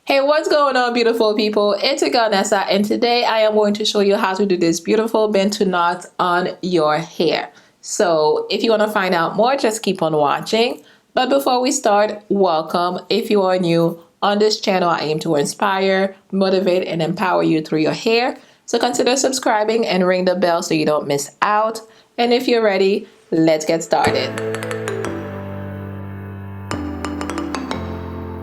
Hey, what's going on, beautiful people? It's your girl Nessa, and today I am going to show you how to do this beautiful Bantu knots on your hair. So if you want to find out more, just keep on watching. But before we start, welcome. If you are new on this channel, I aim to inspire, motivate, and empower you through your hair. So consider subscribing and ring the bell so you don't miss out. And if you're ready, let's get started.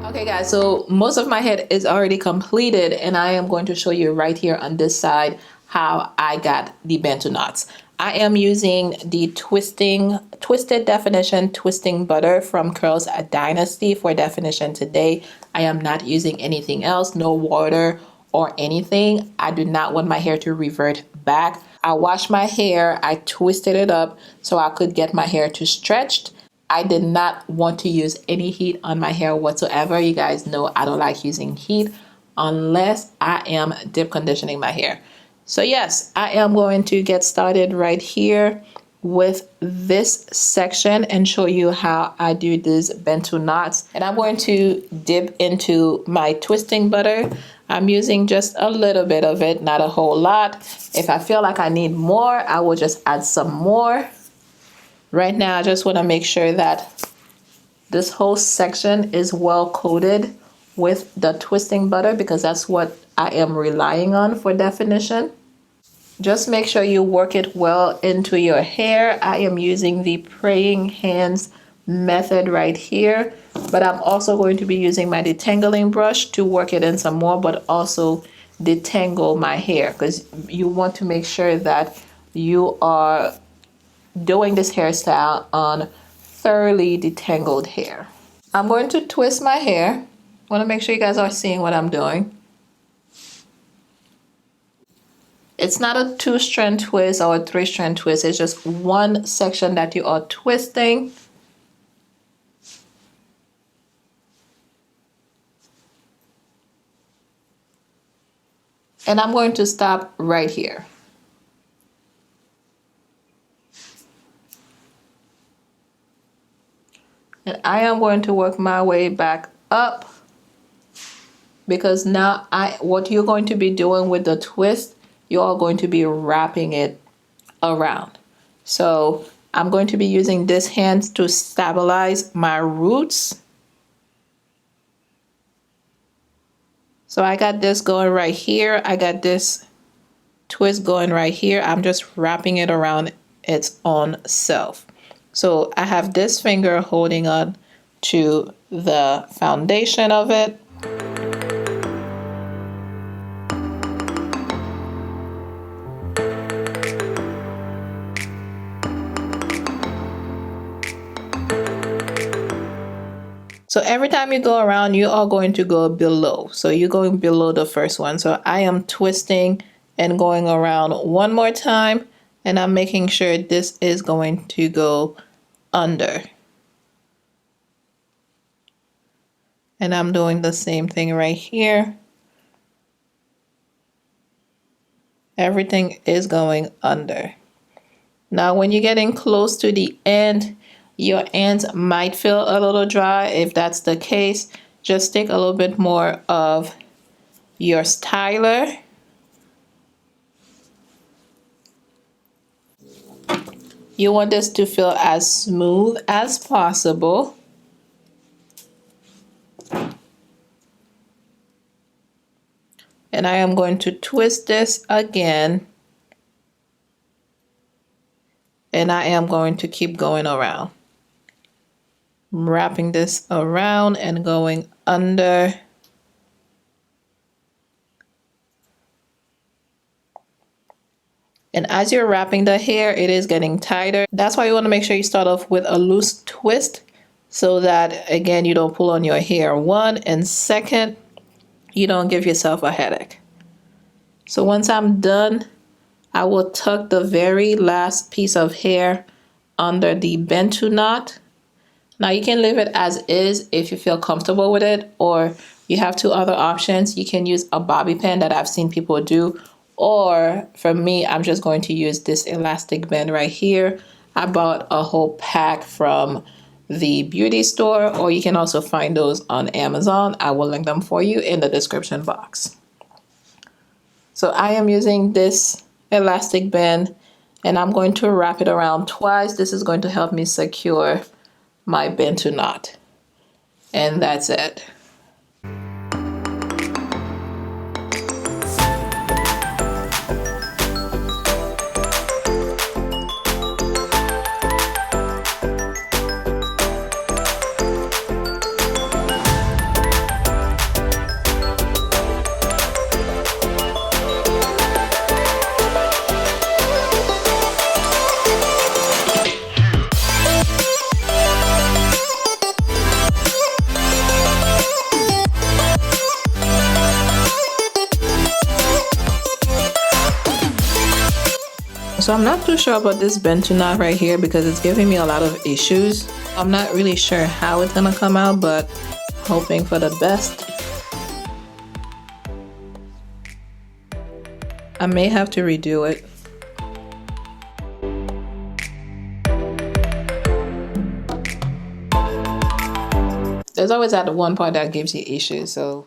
Okay guys, so most of my head is already completed and I am going to show you right here on this side how I got the Bantu knots. I am using the Twisted Definition Twisting Butter from Curls Dynasty for definition today. I am not using anything else, no water or anything. I do not want my hair to revert back. I washed my hair, I twisted it up so I could get my hair to stretch. I did not want to use any heat on my hair whatsoever. You guys know I don't like using heat unless I am deep conditioning my hair. So yes, I am going to get started right here with this section and show you how I do these Bantu knots. And I'm going to dip into my twisting butter. I'm using just a little bit of it, not a whole lot. If I feel like I need more, I will just add some more. Right now, I just want to make sure that this whole section is well coated with the twisting butter because that's what I am relying on for definition. Just make sure you work it well into your hair. I am using the praying hands method right here, but I'm also going to be using my detangling brush to work it in some more, but also detangle my hair because you want to make sure that you are doing this hairstyle on thoroughly detangled hair. I'm going to twist my hair. I want to make sure you guys are seeing what I'm doing. It's not a 2-strand twist or a 3-strand twist. It's just one section that you are twisting. And I'm going to stop right here. And I am going to work my way back up because now what you're going to be doing with the twist, you are going to be wrapping it around. So I'm going to be using this hand to stabilize my roots. So I got this going right here. I got this twist going right here. I'm just wrapping it around its own self. So I have this finger holding on to the foundation of it. So every time you go around, you are going to go below. So you're going below the first one. So I am twisting and going around one more time. And I'm making sure this is going to go under. And I'm doing the same thing right here. Everything is going under. Now, when you're getting close to the end, your ends might feel a little dry. If that's the case, just take a little bit more of your styler. You want this to feel as smooth as possible. And I am going to twist this again. And I am going to keep going around. I'm wrapping this around and going under. And as you're wrapping the hair, it is getting tighter. That's why you want to make sure you start off with a loose twist so that, again, you don't pull on your hair. One, and second, you don't give yourself a headache. So once I'm done, I will tuck the very last piece of hair under the Bantu knot. Now you can leave it as is if you feel comfortable with it, or you have two other options. You can use a bobby pin that I've seen people do, or for me, I'm just going to use this elastic band right here. I bought a whole pack from the beauty store, or you can also find those on Amazon. I will link them for you in the description box. So I am using this elastic band and I'm going to wrap it around twice. This is going to help me secure my Bantu knot. And that's it. So I'm not too sure about this Bantu knot right here because it's giving me a lot of issues. I'm not really sure how it's gonna come out, but hoping for the best. I may have to redo it. There's always that one part that gives you issues, so.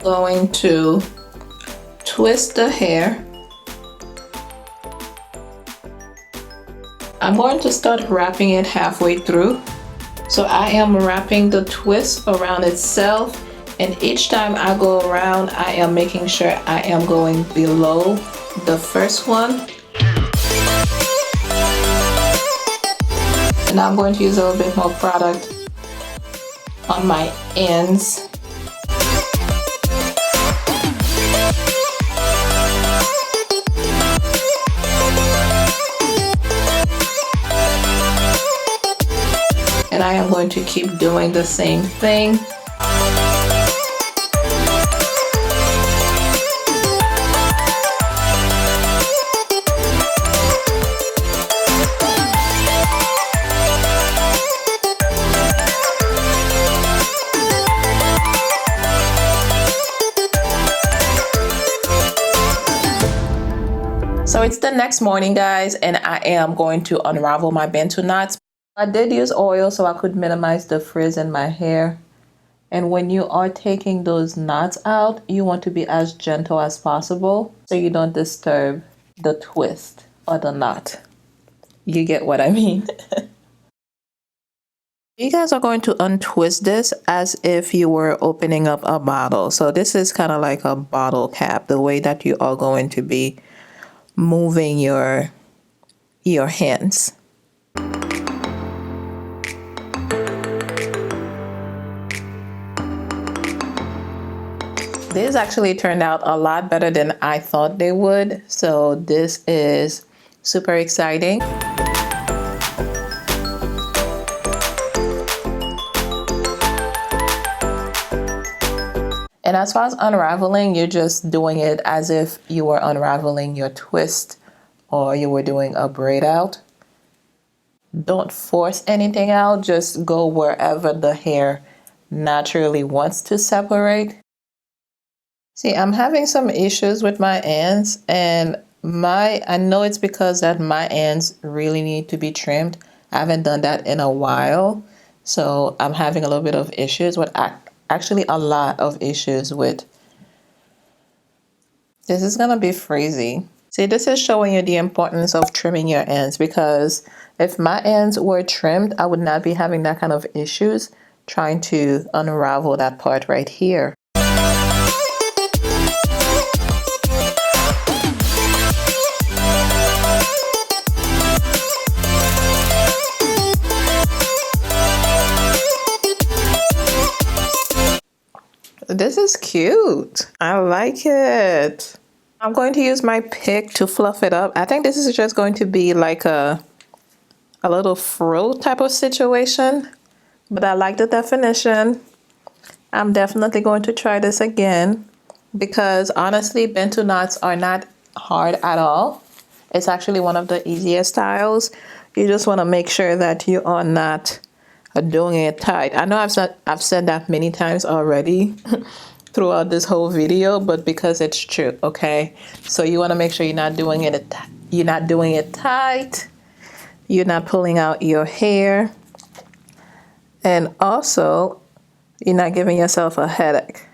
Going to twist the hair. I'm going to start wrapping it halfway through. So I am wrapping the twist around itself, and each time I go around, I am making sure I am going below the first one. And I'm going to use a little bit more product on my ends. And I am going to keep doing the same thing. So it's the next morning, guys, and I am going to unravel my Bantu knots. I did use oil so I could minimize the frizz in my hair. And when you are taking those knots out, you want to be as gentle as possible so you don't disturb the twist or the knot. You get what I mean? You guys are going to untwist this as if you were opening up a bottle. So this is kind of like a bottle cap, the way that you are going to be moving your hands. This actually turned out a lot better than I thought they would. So this is super exciting. And as far as unraveling, you're just doing it as if you were unraveling your twist or you were doing a braid out. Don't force anything out, just go wherever the hair naturally wants to separate. See, I'm having some issues with my ends, and I know it's because that my ends really need to be trimmed. I haven't done that in a while, so I'm having a little bit of issues with, actually a lot of issues with. This is gonna be crazy. See, this is showing you the importance of trimming your ends, because if my ends were trimmed, I would not be having that kind of issues trying to unravel that part right here. This is cute. I like it. I'm going to use my pick to fluff it up. I think this is just going to be like a little frill type of situation, but I like the definition. I'm definitely going to try this again because honestly, Bantu knots are not hard at all. It's actually one of the easiest styles. You just want to make sure that you are not doing it tight. I know I've said that many times already, throughout this whole video, but because it's true, okay? So you want to make sure you're not doing it tight. You're not pulling out your hair. And also, you're not giving yourself a headache.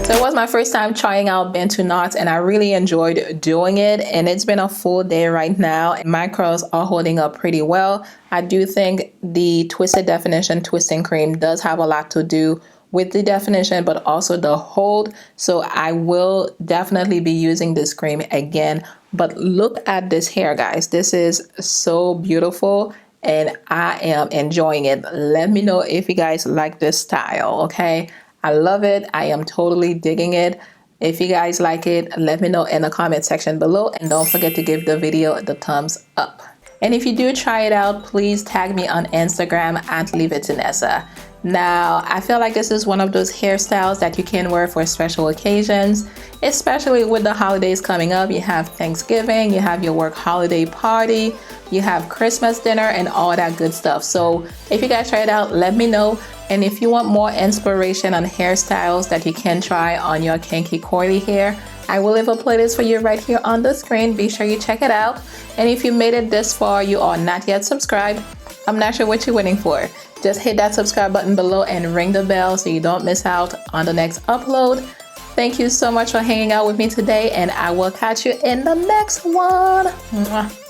So it was my first time trying out Bantu knots, and I really enjoyed doing it, and it's been a full day right now. My curls are holding up pretty well. I do think the Twisted Definition twisting cream does have a lot to do with the definition, but also the hold. So I will definitely be using this cream again. But look at this hair, guys. This is so beautiful, and I am enjoying it. Let me know if you guys like this style, okay? I love it. I am totally digging it. If you guys like it, let me know in the comment section below, and don't forget to give the video the thumbs up. And if you do try it out, please tag me on Instagram at Leave It to Nessa. Now, I feel like this is one of those hairstyles that you can wear for special occasions, especially with the holidays coming up. You have Thanksgiving, you have your work holiday party, you have Christmas dinner, and all that good stuff. So if you guys try it out, let me know. And if you want more inspiration on hairstyles that you can try on your kinky coily hair, I will leave a playlist for you right here on the screen. Be sure you check it out. And if you made it this far, you are not yet subscribed, I'm not sure what you're waiting for. Just hit that subscribe button below and ring the bell so you don't miss out on the next upload. Thank you so much for hanging out with me today, and I will catch you in the next one. Mwah.